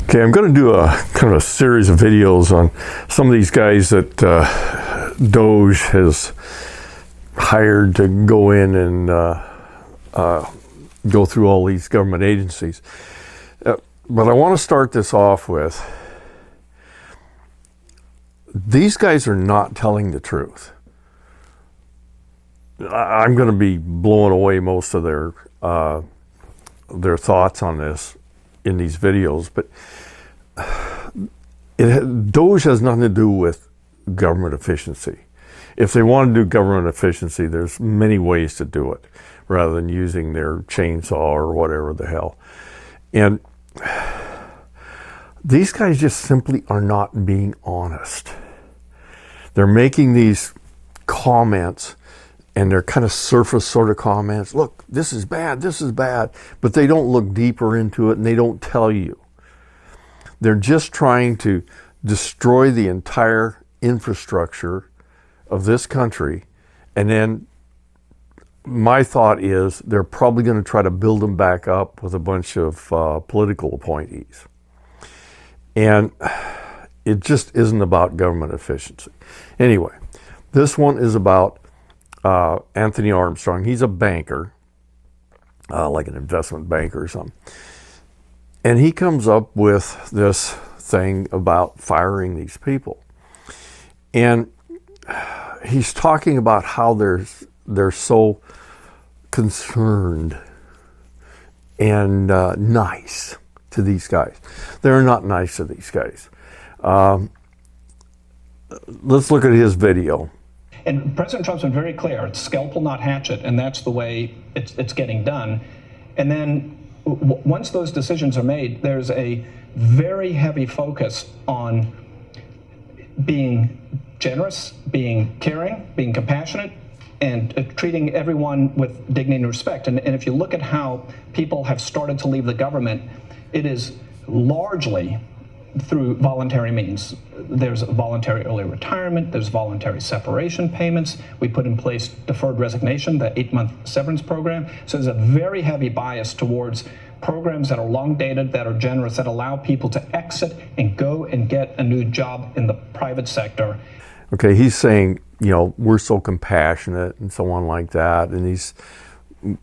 Okay, I'm going to do a kind of a series of videos on some of these guys that Doge has hired to go in and go through all these government agencies. But I want to start this off with, these guys are not telling the truth. I'm going to be blowing away most of their thoughts on this in these videos, but Doge has nothing to do with government efficiency. If they want to do government efficiency, there's many ways to do it rather than using their chainsaw or whatever the hell. And these guys just simply are not being honest. They're making these comments, and they're kind of surface sort of comments. Look, this is bad, but they don't look deeper into it, and they don't tell you. They're just trying to destroy the entire infrastructure of this country, and then my thought is they're probably going to try to build them back up with a bunch of political appointees. And it just isn't about government efficiency. Anyway, this one is about Anthony Armstrong. He's a banker, like an investment banker or something. And he comes up with this thing about firing these people. And he's talking about how they're so concerned and nice to these guys. They're not nice to these guys. Let's look at his video. And President Trump's been very clear, it's scalpel, not hatchet, and that's the way it's getting done. And then once those decisions are made, there's a very heavy focus on being generous, being caring, being compassionate, and treating everyone with dignity and respect. And if you look at how people have started to leave the government, it is largely through voluntary means. There's voluntary early retirement, there's voluntary separation payments. We put in place deferred resignation, the 8-month severance program. So there's a very heavy bias towards programs that are long dated, that are generous, that allow people to exit and go and get a new job in the private sector. Okay, he's saying, you know, we're so compassionate and so on like that, and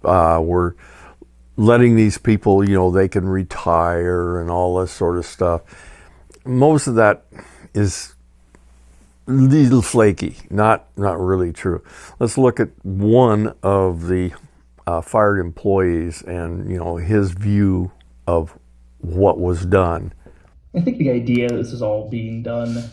we're letting these people, you know, they can retire and all this sort of stuff. Most of that is a little flaky, not really true. Let's look at one of the fired employees and, you know, his view of what was done. I think the idea that this is all being done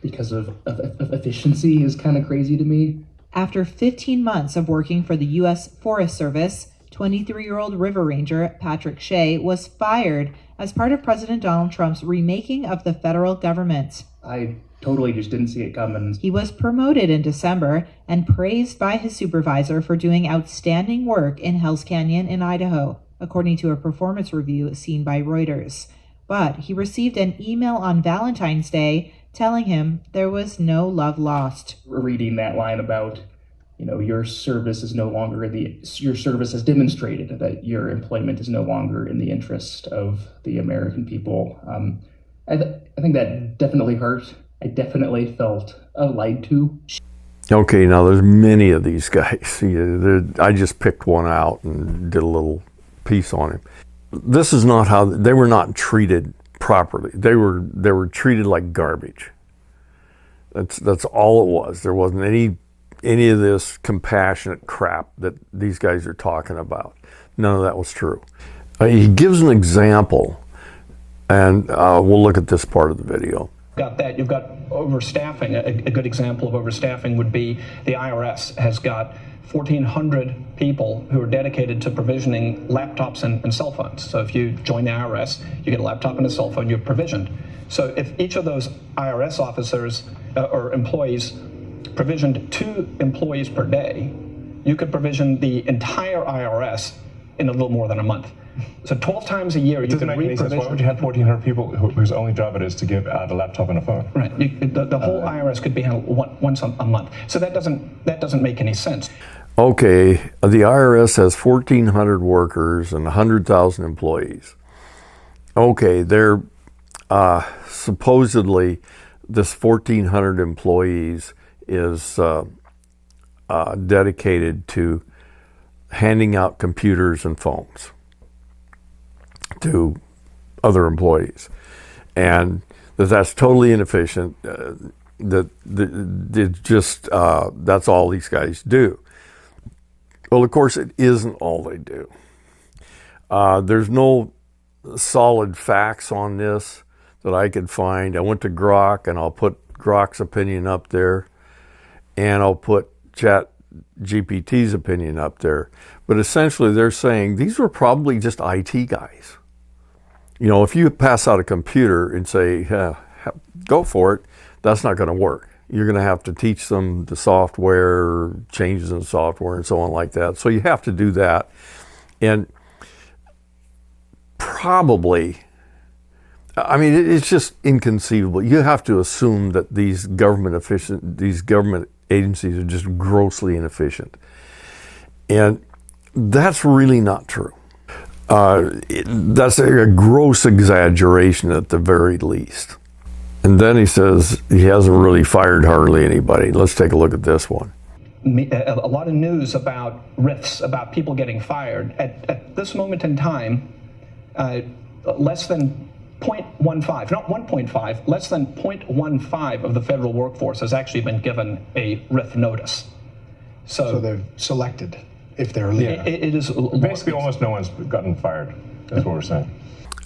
because of efficiency is kind of crazy to me. After 15 months of working for the U.S. Forest Service, 23-year-old River Ranger Patrick Shea was fired as part of President Donald Trump's remaking of the federal government. I totally just didn't see it coming. He was promoted in December and praised by his supervisor for doing outstanding work in Hells Canyon in Idaho, according to a performance review seen by Reuters. But he received an email on Valentine's Day telling him there was no love lost. Reading that line about, you know, your service is no longer your service has demonstrated that your employment is no longer in the interest of the American people. I think that definitely hurt. I definitely felt lied to. Okay, now there's many of these guys. I just picked one out and did a little piece on him. This is not how they were not treated properly. They were treated like garbage. That's all it was. There wasn't any of this compassionate crap that these guys are talking about. None of that was true. He gives an example, and we'll look at this part of the video. Got that. You've got overstaffing. A good example of overstaffing would be the IRS has got 1,400 people who are dedicated to provisioning laptops and cell phones. So if you join the IRS, you get a laptop and a cell phone, you're provisioned. So if each of those IRS officers or employees provisioned 2 employees per day, you could provision the entire IRS in a little more than a month. So 12 times a year, you could re-provision. Why would you have 1,400 people whose only job it is to give out a laptop and a phone? Right. The whole IRS could be handled once a month. So that doesn't make any sense. Okay, the IRS has 1,400 workers and 100,000 employees. Okay, they're supposedly this 1,400 employees is dedicated to handing out computers and phones to other employees, and that's totally inefficient. That's all these guys do. Well, of course, it isn't all they do. There's no solid facts on this that I could find. I went to Grok, and I'll put Grok's opinion up there, and I'll put Chat GPT's opinion up there. But essentially, they're saying these were probably just IT guys. You know, if you pass out a computer and say, go for it, that's not going to work. You're going to have to teach them the software, changes in software, and so on like that. So you have to do that. And probably, I mean, it's just inconceivable. You have to assume that these government agencies are just grossly inefficient. And that's really not true. That's a gross exaggeration at the very least. And then he says he hasn't really fired hardly anybody. Let's take a look at this one. A lot of news about rifts, about people getting fired. At this moment in time, less than 0.15, not 1.5, less than 0.15 of the federal workforce has actually been given a RIF notice. So they're selected if they're leaving. It is Basically, almost no one's gotten fired. That's what we're saying.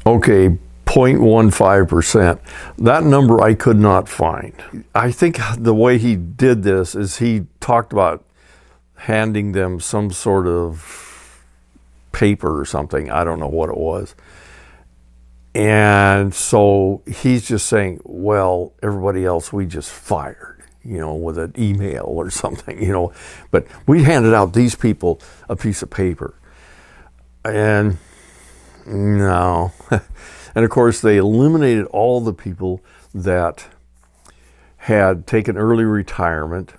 Okay, 0.15%. That number I could not find. I think the way he did this is he talked about handing them some sort of paper or something. I don't know what it was. And so he's just saying, well, everybody else we just fired, you know, with an email or something, you know. But we handed out these people a piece of paper. And no. And of course, they eliminated all the people that had taken early retirement,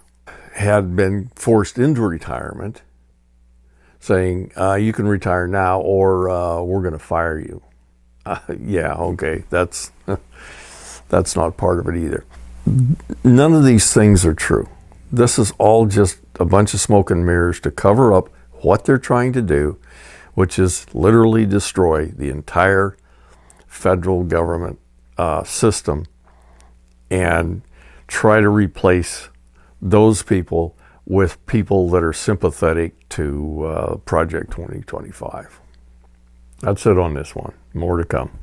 had been forced into retirement, saying, you can retire now or we're going to fire you. Yeah, okay, that's not part of it either. None of these things are true. This is all just a bunch of smoke and mirrors to cover up what they're trying to do, which is literally destroy the entire federal government system and try to replace those people with people that are sympathetic to Project 2025. That's it on this one. More to come.